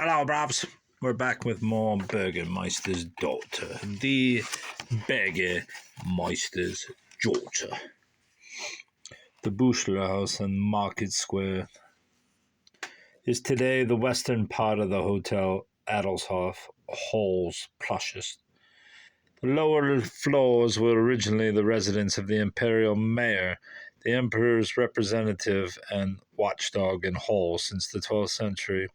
Hello, Brabs. We're back with more Bürgermeister's daughter. The Bürgermeister's daughter. The Buchler House on Market Square is today the western part of the Hotel Adelshof, Hall's plushest. The lower floors were originally the residence of the imperial mayor, the emperor's representative and watchdog in Hall since the 12th century.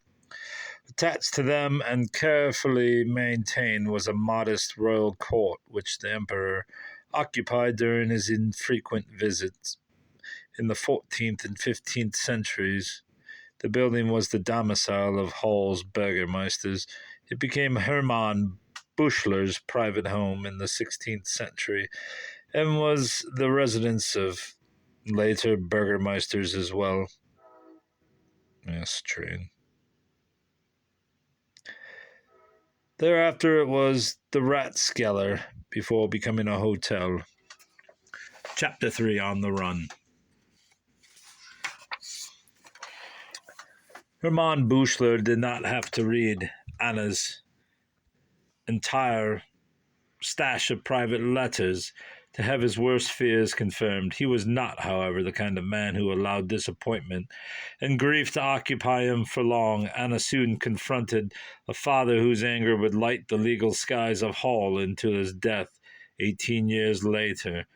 Attached to them and carefully maintained was a modest royal court, which the emperor occupied during his infrequent visits. In the 14th and 15th centuries, the building was the domicile of Hall's burgomeisters. It became Hermann Buchler's private home in the 16th century and was the residence of later burgomeisters as well. Yes, train. Thereafter it was the Ratskeller before becoming a hotel. Chapter 3 on the Run. Hermann Buchler did not have to read Anna's entire stash of private letters to have his worst fears confirmed. He was not, however, the kind of man who allowed disappointment and grief to occupy him for long. Anna soon confronted a father whose anger would light the legal skies of Hall until his death 18 years later,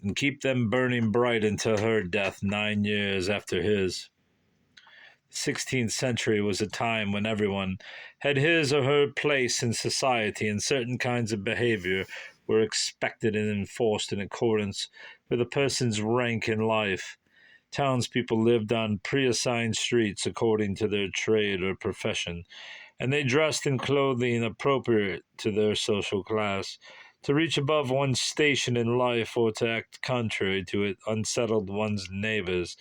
and keep them burning bright until her death 9 years after his. The 16th century was a time when everyone had his or her place in society, and certain kinds of behavior were expected and enforced in accordance with a person's rank in life. Townspeople lived on preassigned streets according to their trade or profession, and they dressed in clothing appropriate to their social class. To reach above one's station in life or to act contrary to it unsettled one's neighbors,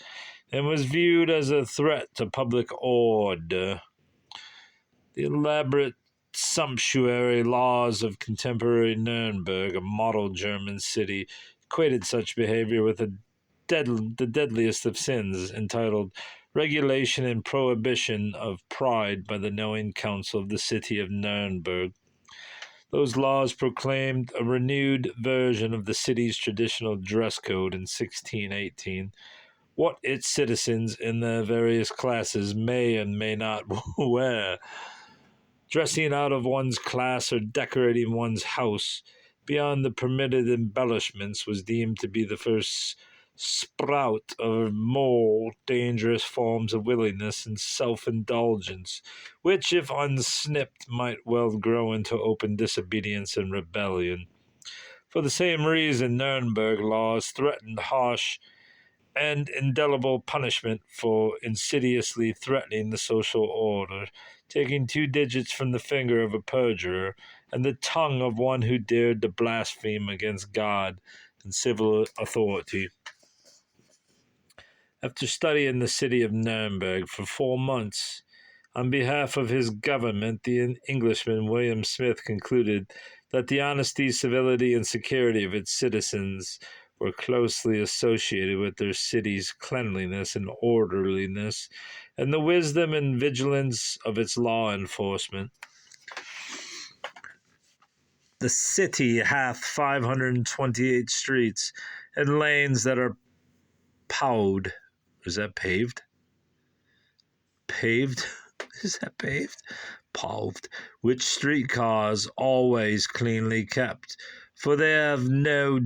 and was viewed as a threat to public order. The elaborate, sumptuary laws of contemporary Nuremberg, a model German city, equated such behavior with the deadliest of sins, entitled Regulation and Prohibition of Pride by the Knowing Council of the City of Nuremberg. Those laws proclaimed a renewed version of the city's traditional dress code in 1618, what its citizens in their various classes may and may not wear. Dressing out of one's class or decorating one's house beyond the permitted embellishments was deemed to be the first sprout of more dangerous forms of willingness and self-indulgence, which, if unsnipped, might well grow into open disobedience and rebellion. For the same reason, Nuremberg laws threatened harsh and indelible punishment for insidiously threatening the social order, taking 2 digits from the finger of a perjurer and the tongue of one who dared to blaspheme against God and civil authority. After studying the city of Nuremberg for 4 months, on behalf of his government, the Englishman William Smith concluded that the honesty, civility, and security of its citizens were closely associated with their city's cleanliness and orderliness, and the wisdom and vigilance of its law enforcement. The city hath 528 streets and lanes that are paved. Is that paved? Paved? Is that paved? Paved. Which streetcars always cleanly kept, for they have no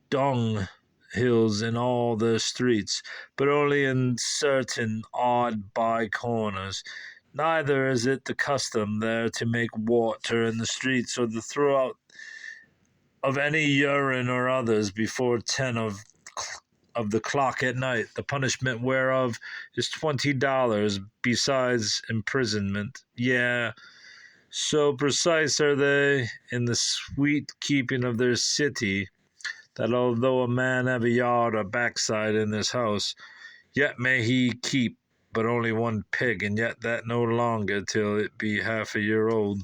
dung hills in all their streets, but only in certain odd by corners. Neither is it the custom there to make water in the streets, or to throw out of any urine or others before 10 of the clock at night, the punishment whereof is $20, besides imprisonment. Yeah, so precise are they in the sweet keeping of their city, that although a man have a yard or backside in his house, yet may he keep but only 1 pig, and yet that no longer till it be half a year old.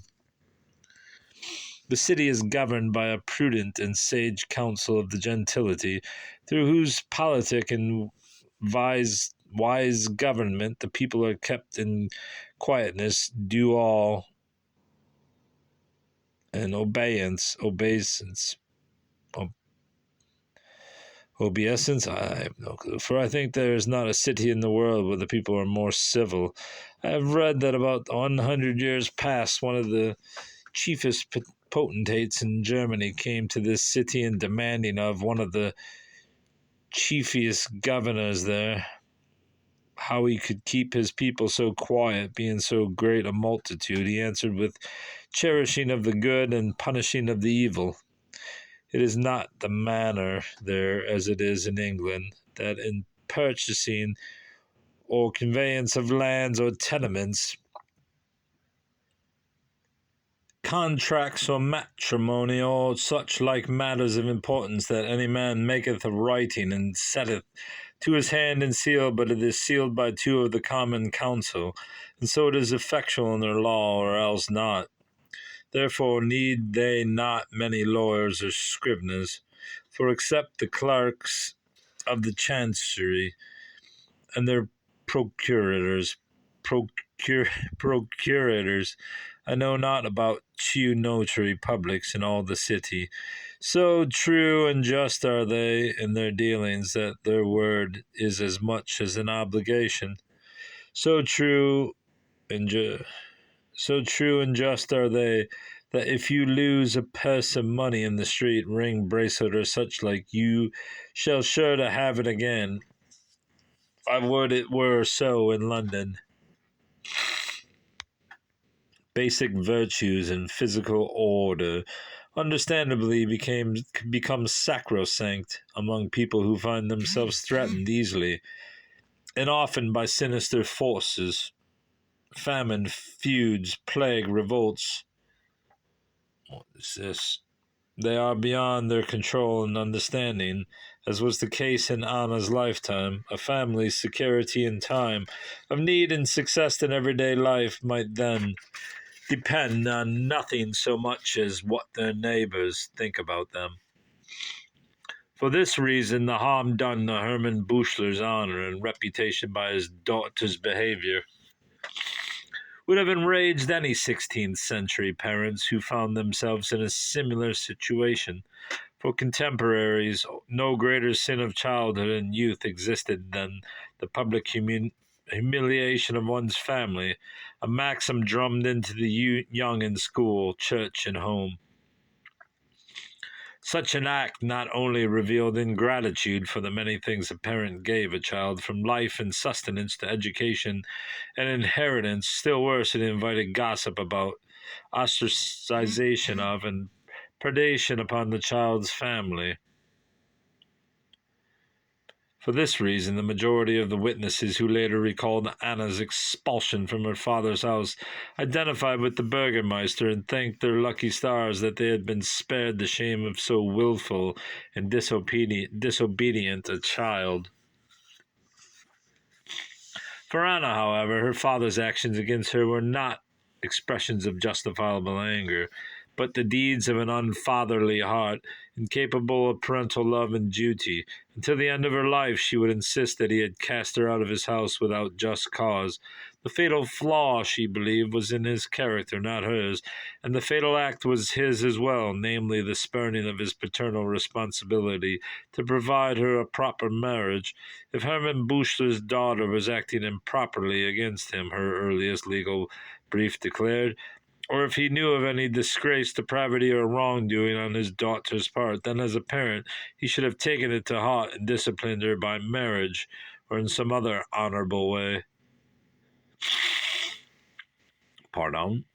The city is governed by a prudent and sage council of the gentility, through whose politic and wise wise government, the people are kept in quietness, do all, and obeisance, obeisance, I have no clue. For I think there is not a city in the world where the people are more civil. I have read that about 100 years past, one of the chiefest potentates in Germany came to this city and demanding of one of the chiefiest governors there how he could keep his people so quiet, being so great a multitude. He answered with cherishing of the good and punishing of the evil. It is not the manner there, as it is in England, that in purchasing or conveyance of lands or tenements, contracts or matrimony, or such like matters of importance, that any man maketh a writing and setteth to his hand and seal, but it is sealed by two of the common council, and so it is effectual in their law, or else not. Therefore need they not many lawyers or scriveners, for except the clerks of the chancery and their procurators, procurators, I know not about two notary publics in all the city. So true and just are they in their dealings that their word is as much as an obligation. So true and just are they that if you lose a purse of money in the street, ring, bracelet, or such like, you shall sure to have it again. I would it were so in London. Basic virtues and physical order understandably become sacrosanct among people who find themselves threatened easily and often by sinister forces, famine, feuds, plague, revolts. What is this? They are beyond their control and understanding, as was the case in Anna's lifetime. A family's security in time of need and success in everyday life might then depend on nothing so much as what their neighbors think about them. For this reason, the harm done to Hermann Buchler's honor and reputation by his daughter's behavior would have enraged any 16th century parents who found themselves in a similar situation. For contemporaries, no greater sin of childhood and youth existed than the public humiliation of one's family, a maxim drummed into the young in school, church, and home. Such an act not only revealed ingratitude for the many things a parent gave a child, from life and sustenance to education and inheritance, still worse, it invited gossip about, ostracization of, and predation upon the child's family. For this reason, the majority of the witnesses who later recalled Anna's expulsion from her father's house identified with the Bürgermeister and thanked their lucky stars that they had been spared the shame of so willful and disobedient a child. For Anna, however, her father's actions against her were not expressions of justifiable anger, but the deeds of an unfatherly heart, incapable of parental love and duty. Until the end of her life, she would insist that he had cast her out of his house without just cause. The fatal flaw, she believed, was in his character, not hers, and the fatal act was his as well, namely the spurning of his paternal responsibility to provide her a proper marriage. If Hermann Buchler's daughter was acting improperly against him, her earliest legal brief declared, or if he knew of any disgrace, depravity, or wrongdoing on his daughter's part, then as a parent he should have taken it to heart and disciplined her by marriage or in some other honorable way.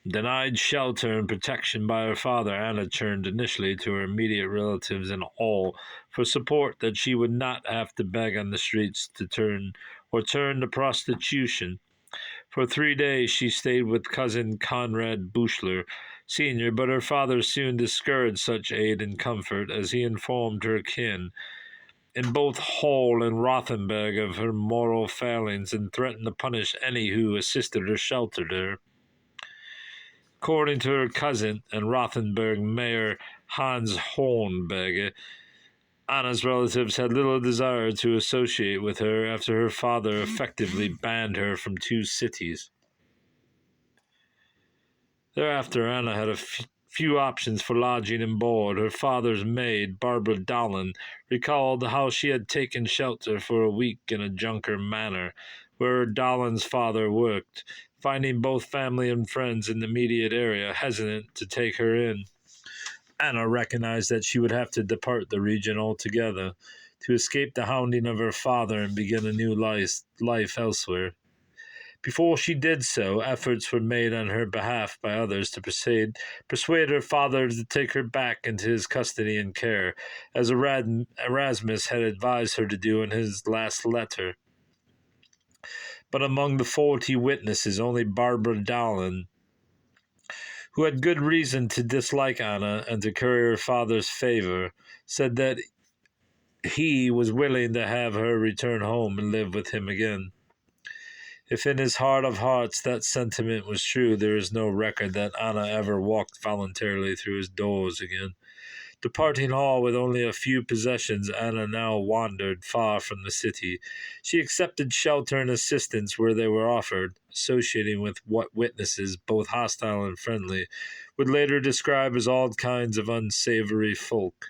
Denied shelter and protection by her father, Anna turned initially to her immediate relatives and all for support that she would not have to beg on the streets to turn to prostitution. For 3 days she stayed with cousin Conrad Buchler, Sr., but her father soon discouraged such aid and comfort, as he informed her kin in both Hall and Rothenburg of her moral failings, and threatened to punish any who assisted or sheltered her. According to her cousin and Rothenburg Mayor Hans Hornberger, Anna's relatives had little desire to associate with her after her father effectively banned her from 2 cities. Thereafter, Anna had few options for lodging and board. Her father's maid, Barbara Dolan, recalled how she had taken shelter for a week in a Junker manor, where Dolan's father worked, finding both family and friends in the immediate area hesitant to take her in. Anna recognized that she would have to depart the region altogether to escape the hounding of her father and begin a new life elsewhere. Before she did so, efforts were made on her behalf by others to persuade her father to take her back into his custody and care, as Erasmus had advised her to do in his last letter. But among the 40 witnesses, only Barbara Dowland, who had good reason to dislike Anna and to curry her father's favor, said that he was willing to have her return home and live with him again. If in his heart of hearts that sentiment was true, there is no record that Anna ever walked voluntarily through his doors again. Departing Hall with only a few possessions, Anna now wandered far from the city. She accepted shelter and assistance where they were offered, associating with what witnesses, both hostile and friendly, would later describe as all kinds of unsavory folk.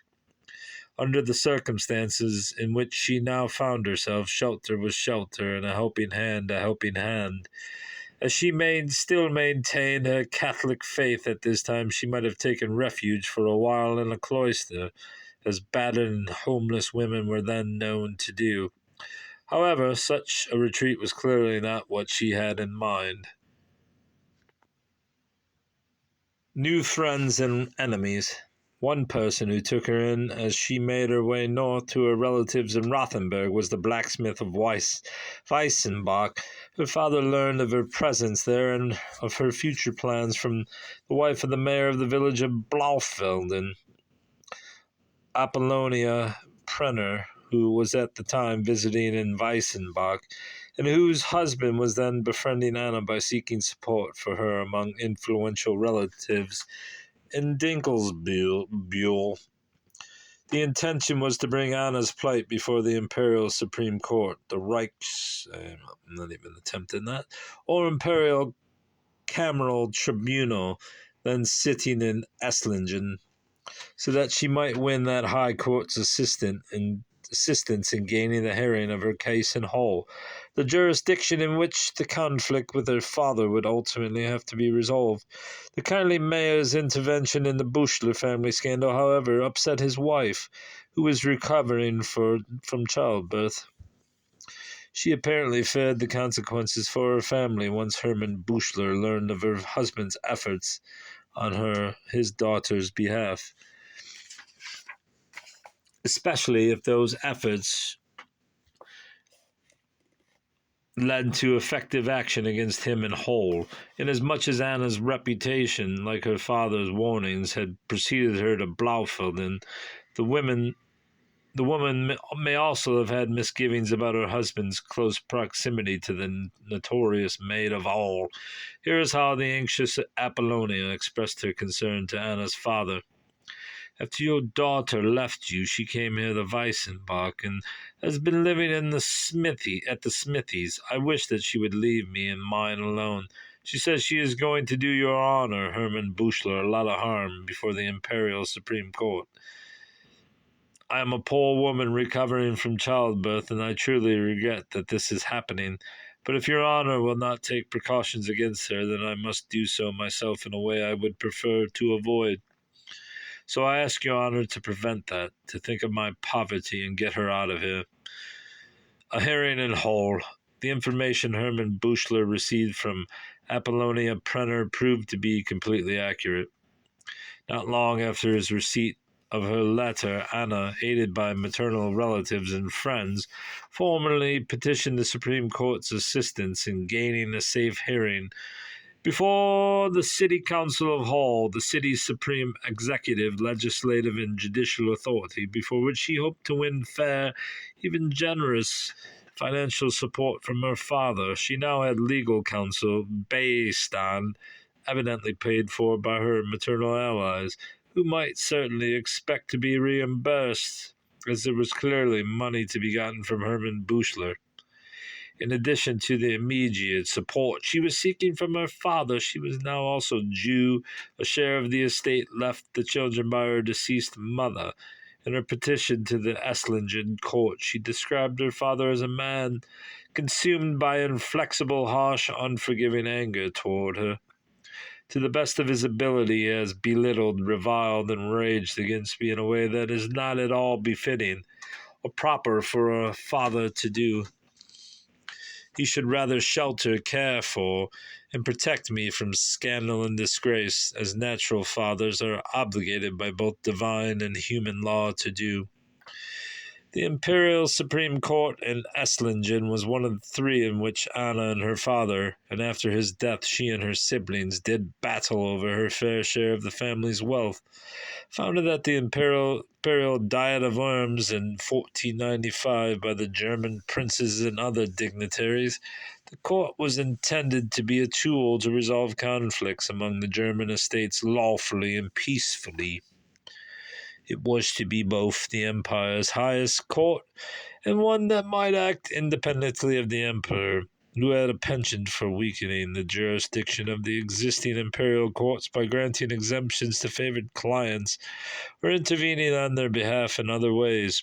Under the circumstances in which she now found herself, shelter was shelter, and a helping hand a helping hand. As she still maintained her Catholic faith at this time, she might have taken refuge for a while in a cloister, as battered and homeless women were then known to do. However, such a retreat was clearly not what she had in mind. New friends and enemies. One person who took her in as she made her way north to her relatives in Rothenburg was the blacksmith of Weissenbach. Her father learned of her presence there and of her future plans from the wife of the mayor of the village of Blaufelden, Apollonia Prenner, who was at the time visiting in Weissenbach, and whose husband was then befriending Anna by seeking support for her among influential relatives in Dinkelsbühl. The intention was to bring Anna's plight before the Imperial Supreme Court, the I'm not even attempting that, or Imperial Cameral Tribunal, then sitting in Esslingen, so that she might win that High Court's assistance in gaining the hearing of her case in Hull, the jurisdiction in which the conflict with her father would ultimately have to be resolved. The kindly mayor's intervention in the Büchler family scandal, however, upset his wife, who was recovering from childbirth. She apparently feared the consequences for her family once Hermann Büchler learned of her husband's efforts on his daughter's behalf, especially if those efforts led to effective action against him in Hull, inasmuch as Anna's reputation, like her father's warnings, had preceded her to Blaufelden. The woman may also have had misgivings about her husband's close proximity to the notorious Maid of All. Here is how the anxious Apollonia expressed her concern to Anna's father. After your daughter left you, she came here to Weissenbach and has been living at the smithies. I wish that she would leave me and mine alone. She says she is going to do your honor, Hermann Büchler, a lot of harm before the Imperial Supreme Court. I am a poor woman recovering from childbirth, and I truly regret that this is happening. But if your honor will not take precautions against her, then I must do so myself in a way I would prefer to avoid. So I ask your honor to prevent that, to think of my poverty and get her out of here. A hearing in Hull. The information Hermann Büchler received from Apollonia Prenner proved to be completely accurate. Not long after his receipt of her letter, Anna, aided by maternal relatives and friends, formally petitioned the Supreme Court's assistance in gaining a safe hearing before the City Council of Hull, the city's supreme executive, legislative, and judicial authority, before which she hoped to win fair, even generous, financial support from her father. She now had legal counsel, Beistan, evidently paid for by her maternal allies, who might certainly expect to be reimbursed. as there was clearly money to be gotten from Hermann Buchler. In addition to the immediate support she was seeking from her father, she was now also due a share of the estate left the children by her deceased mother. In her petition to the Esslingen court, she described her father as a man consumed by inflexible, harsh, unforgiving anger toward her. To the best of his ability, he has belittled, reviled, and raged against me in a way that is not at all befitting or proper for a father to do. He should rather shelter, care for, and protect me from scandal and disgrace, as natural fathers are obligated by both divine and human law to do. The Imperial Supreme Court in Esslingen was one of the three in which Anna and her father, and after his death she and her siblings, did battle over her fair share of the family's wealth. Founded at the Imperial Diet of Worms in 1495 by the German princes and other dignitaries, the court was intended to be a tool to resolve conflicts among the German estates lawfully and peacefully. It was to be both the Empire's highest court and one that might act independently of the Emperor, who had a penchant for weakening the jurisdiction of the existing imperial courts by granting exemptions to favored clients or intervening on their behalf in other ways.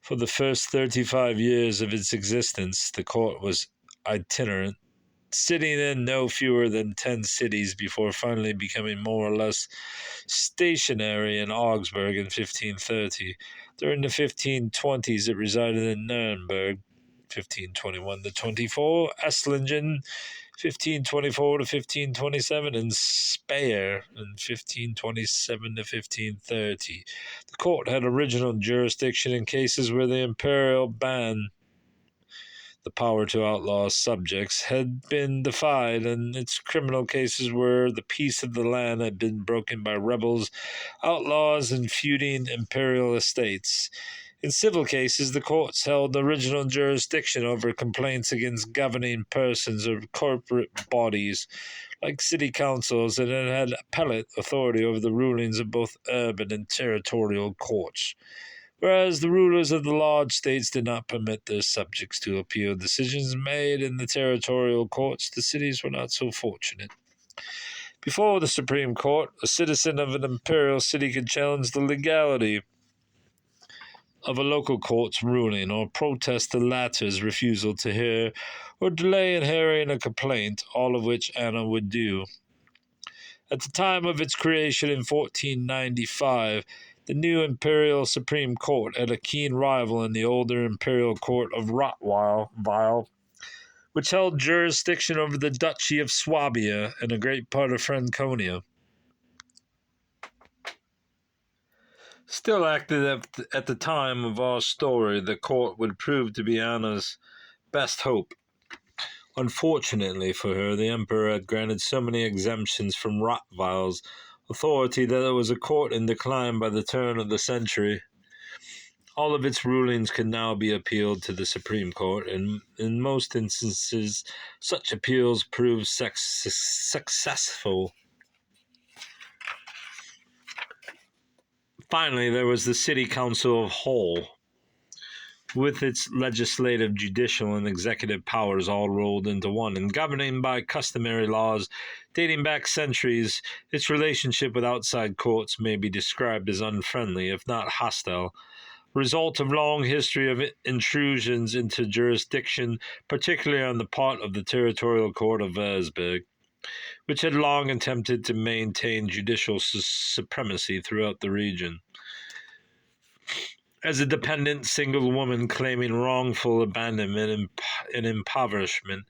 For the first 35 years of its existence, the court was itinerant, sitting in no fewer than 10 cities before finally becoming more or less stationary in Augsburg in 1530. During the 1520s, it resided in Nuremberg, 1521 to 24, Esslingen, 1524 to 1527, and Speyer in 1527 to 1530. The court had original jurisdiction in cases where the imperial ban, the power to outlaw subjects, had been defied, and its criminal cases where the peace of the land had been broken by rebels, outlaws, and feuding imperial estates. In civil cases, the courts held original jurisdiction over complaints against governing persons or corporate bodies, like city councils, and it had appellate authority over the rulings of both urban and territorial courts. Whereas the rulers of the large states did not permit their subjects to appeal decisions made in the territorial courts, the cities were not so fortunate. Before the Supreme Court, a citizen of an imperial city could challenge the legality of a local court's ruling or protest the latter's refusal to hear or delay in hearing a complaint, all of which Anna would do. At the time of its creation in 1495, the new Imperial Supreme Court had a keen rival in the older Imperial Court of Rottweil, which held jurisdiction over the Duchy of Swabia and a great part of Franconia. Still active at the time of our story, the court would prove to be Anna's best hope. Unfortunately for her, the Emperor had granted so many exemptions from Rottweil's authority that it was a court in decline by the turn of the century. All of its rulings could now be appealed to the Supreme Court, and in most instances, such appeals proved successful. Finally, there was the City Council of Hull, with its legislative, judicial, and executive powers all rolled into one, and governing by customary laws dating back centuries. Its relationship with outside courts may be described as unfriendly, if not hostile, result of long history of intrusions into jurisdiction, particularly on the part of the territorial court of Würzburg, which had long attempted to maintain judicial supremacy throughout the region. As a dependent single woman claiming wrongful abandonment and impoverishment,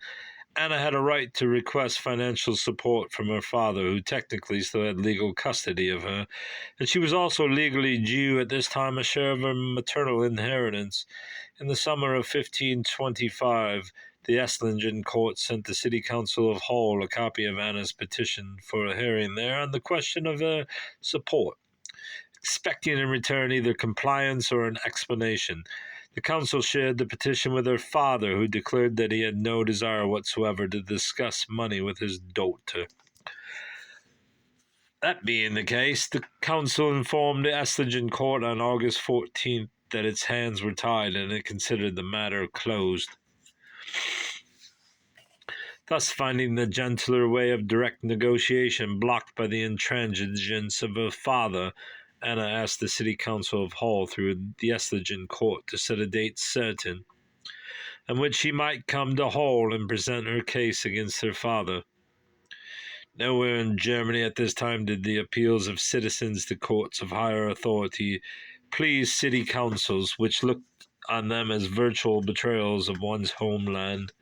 Anna had a right to request financial support from her father, who technically still had legal custody of her, and she was also legally due at this time a share of her maternal inheritance. In the summer of 1525, the Esslingen court sent the City Council of Hull a copy of Anna's petition for a hearing there on the question of her support, expecting in return either compliance or an explanation. The council shared the petition with her father, who declared that he had no desire whatsoever to discuss money with his daughter. That being the case, the council informed the Estlingen court on August 14th that its hands were tied and it considered the matter closed. Thus finding the gentler way of direct negotiation blocked by the intransigence of her father, Anna asked the city council of Hull through the Estlingen court to set a date certain, on which she might come to Hull and present her case against her father. Nowhere in Germany at this time did the appeals of citizens to courts of higher authority please city councils, which looked on them as virtual betrayals of one's homeland.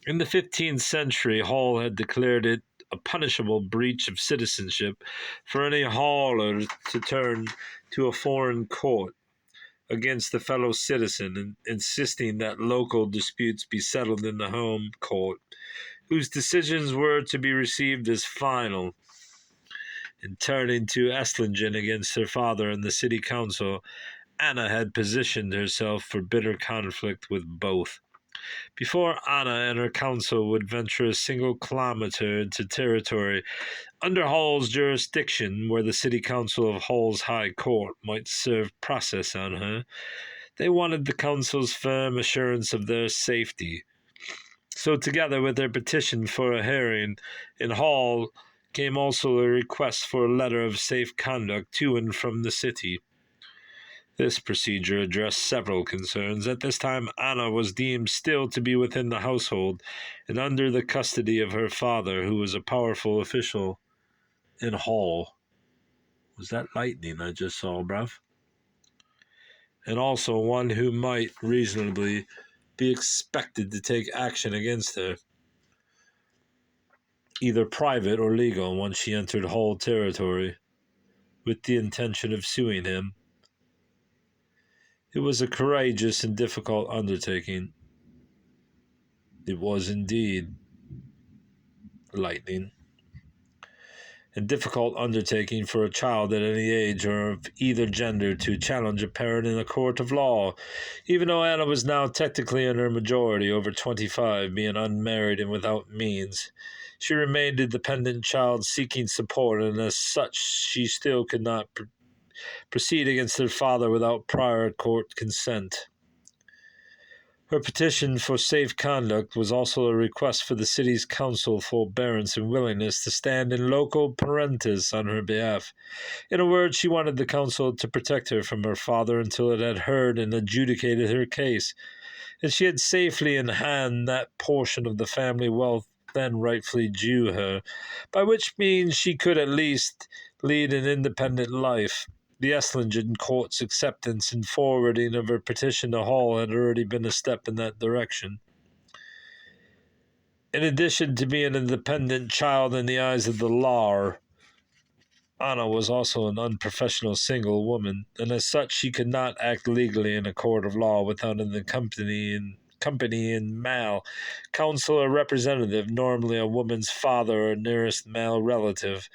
In the 15th century, Hull had declared it a punishable breach of citizenship for any Haller to turn to a foreign court against a fellow citizen, insisting that local disputes be settled in the home court, whose decisions were to be received as final. In turning to Estlingen against her father and the city council, Anna had positioned herself for bitter conflict with both. Before Anna and her council would venture a single kilometer into territory under Hull's jurisdiction where the city council of Hull's High Court might serve process on her, they wanted the council's firm assurance of their safety. So together with their petition for a hearing in Hull came also a request for a letter of safe conduct to and from the city. This procedure addressed several concerns. At this time, Anna was deemed still to be within the household and under the custody of her father, who was a powerful official in Hull. Was that lightning I just saw, bruv? And also one who might reasonably be expected to take action against her, either private or legal, once she entered Hull territory, with the intention of suing him. It was a courageous and difficult undertaking. It was indeed lightning. And difficult undertaking for a child at any age or of either gender to challenge a parent in a court of law, even though Anna was now technically in her majority, over 25, being unmarried and without means. She remained a dependent child seeking support, and as such she still could not proceed against her father without prior court consent. Her petition for safe conduct was also a request for the city's council forbearance and willingness to stand in loco parentis on her behalf. In a word, she wanted the council to protect her from her father until it had heard and adjudicated her case, and she had safely in hand that portion of the family wealth then rightfully due her, by which means she could at least lead an independent life. The Estlingen court's acceptance and forwarding of her petition to Hull had already been a step in that direction. In addition to being an independent child in the eyes of the law, Anna was also an unprofessional single woman, and as such she could not act legally in a court of law without an accompanying male counsel or representative, normally a woman's father or nearest male relative.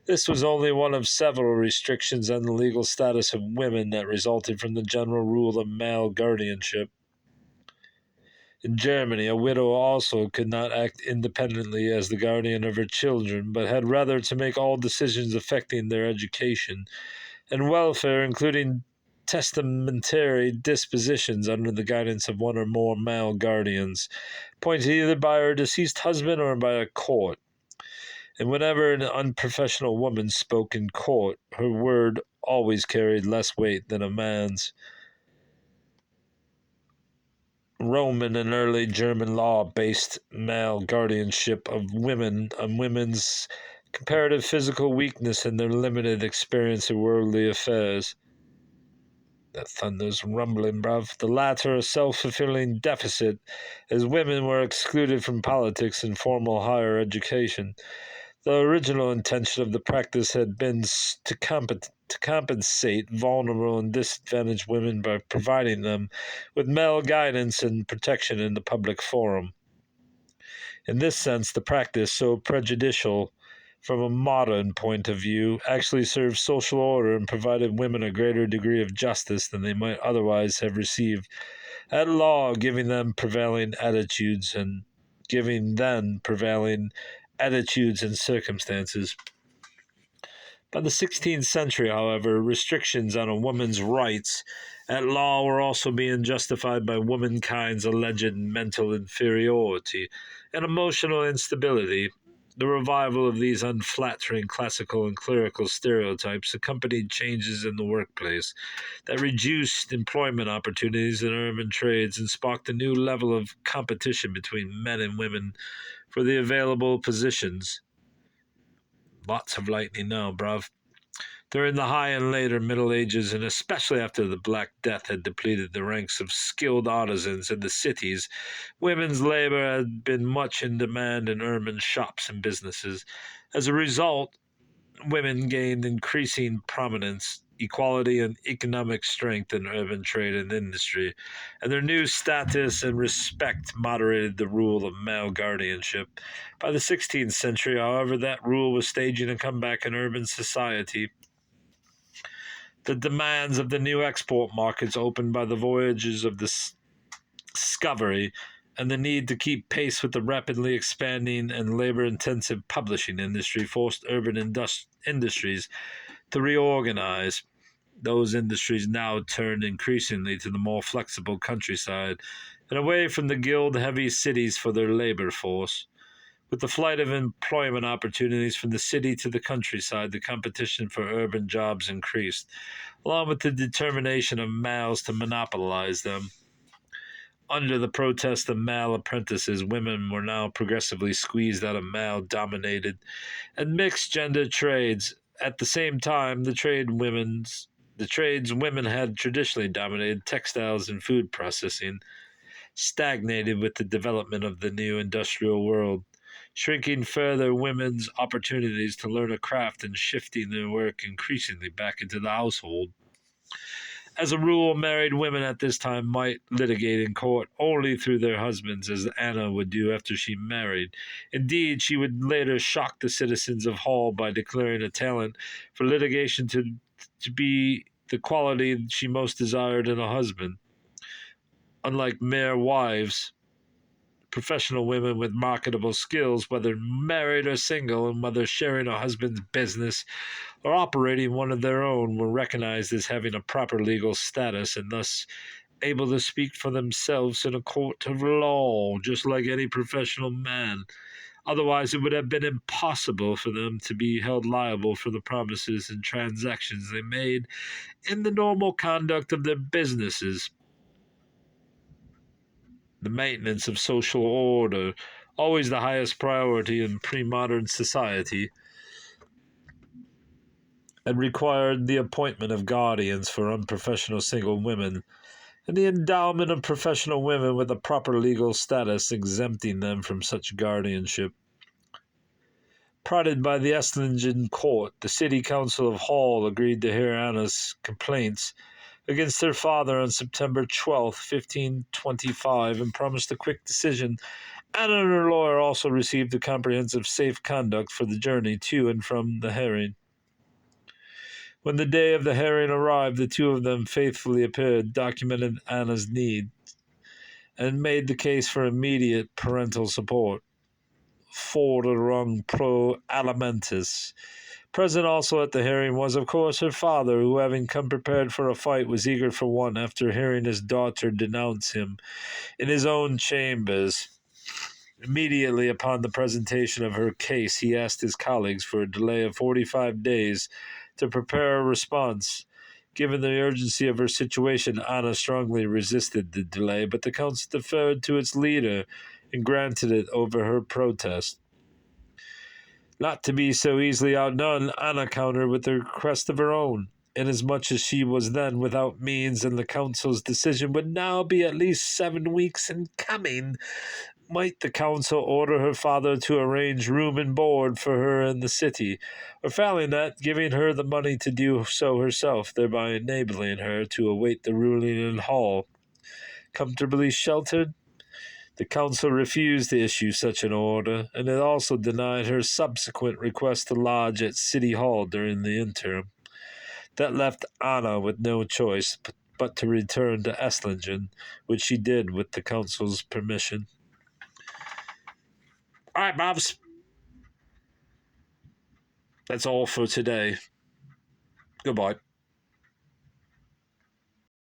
This was only one of several restrictions on the legal status of women that resulted from the general rule of male guardianship. In Germany, a widow also could not act independently as the guardian of her children, but had rather to make all decisions affecting their education and welfare, including testamentary dispositions, under the guidance of one or more male guardians, appointed either by her deceased husband or by a court. And whenever an unprofessional woman spoke in court, her word always carried less weight than a man's. Roman and early German law based male guardianship of women on women's comparative physical weakness and their limited experience of worldly affairs. That thunder's rumbling, bruv. The latter a self-fulfilling deficit, as women were excluded from politics and formal higher education. The original intention of the practice had been to compensate vulnerable and disadvantaged women by providing them with male guidance and protection in the public forum. In this sense, the practice, so prejudicial from a modern point of view, actually served social order and provided women a greater degree of justice than they might otherwise have received at law, giving then prevailing attitudes and circumstances. By the 16th century, however, restrictions on a woman's rights at law were also being justified by womankind's alleged mental inferiority and emotional instability. The revival of these unflattering classical and clerical stereotypes accompanied changes in the workplace that reduced employment opportunities in urban trades and sparked a new level of competition between men and women for the available positions. Lots of lightning now, bruv. During the high and later Middle Ages, and especially after the Black Death had depleted the ranks of skilled artisans in the cities, women's labor had been much in demand in urban shops and businesses. As a result, women gained increasing prominence, equality, and economic strength in urban trade and industry, and their new status and respect moderated the rule of male guardianship. By the 16th century, however, that rule was staging a comeback in urban society. The demands of the new export markets opened by the voyages of the Discovery and the need to keep pace with the rapidly expanding and labor-intensive publishing industry forced urban industries to reorganize. Those industries now turned increasingly to the more flexible countryside and away from the guild-heavy cities for their labor force. With the flight of employment opportunities from the city to the countryside, the competition for urban jobs increased, along with the determination of males to monopolize them. Under the protest of male apprentices, women were now progressively squeezed out of male-dominated and mixed-gender trades. At the same time, the trades women had traditionally dominated, textiles and food processing, stagnated with the development of the new industrial world, shrinking further women's opportunities to learn a craft and shifting their work increasingly back into the household. As a rule, married women at this time might litigate in court only through their husbands, as Anna would do after she married. Indeed, she would later shock the citizens of Hall by declaring a talent for litigation to be the quality she most desired in a husband. Unlike mere wives, professional women with marketable skills, whether married or single, and whether sharing a husband's business or operating one of their own, were recognized as having a proper legal status and thus able to speak for themselves in a court of law, just like any professional man. Otherwise, it would have been impossible for them to be held liable for the promises and transactions they made in the normal conduct of their businesses. The maintenance of social order, always the highest priority in pre-modern society, had required the appointment of guardians for unprofessional single women, and the endowment of professional women with a proper legal status exempting them from such guardianship. Prodded by the Esslingen court, the city council of Hall agreed to hear Anna's complaints against her father on September 12, 1525, and promised a quick decision. Anna and her lawyer also received a comprehensive safe conduct for the journey to and from the herring. When the day of the herring arrived, the two of them faithfully appeared, documented Anna's need, and made the case for immediate parental support. Forderung pro alimentis. Present also at the hearing was, of course, her father, who, having come prepared for a fight, was eager for one after hearing his daughter denounce him in his own chambers. Immediately upon the presentation of her case, he asked his colleagues for a delay of 45 days to prepare a response. Given the urgency of her situation, Anna strongly resisted the delay, but the council deferred to its leader and granted it over her protest. Not to be so easily outdone, Anna countered with a request of her own. Inasmuch as she was then without means and the council's decision would now be at least 7 weeks in coming, might the council order her father to arrange room and board for her in the city, or failing that, giving her the money to do so herself, thereby enabling her to await the ruling in Hall. Comfortably sheltered? The council refused to issue such an order, and it also denied her subsequent request to lodge at City Hall during the interim. That left Anna with no choice but to return to Esslingen, which she did with the council's permission. All right, Bobs. That's all for today. Goodbye.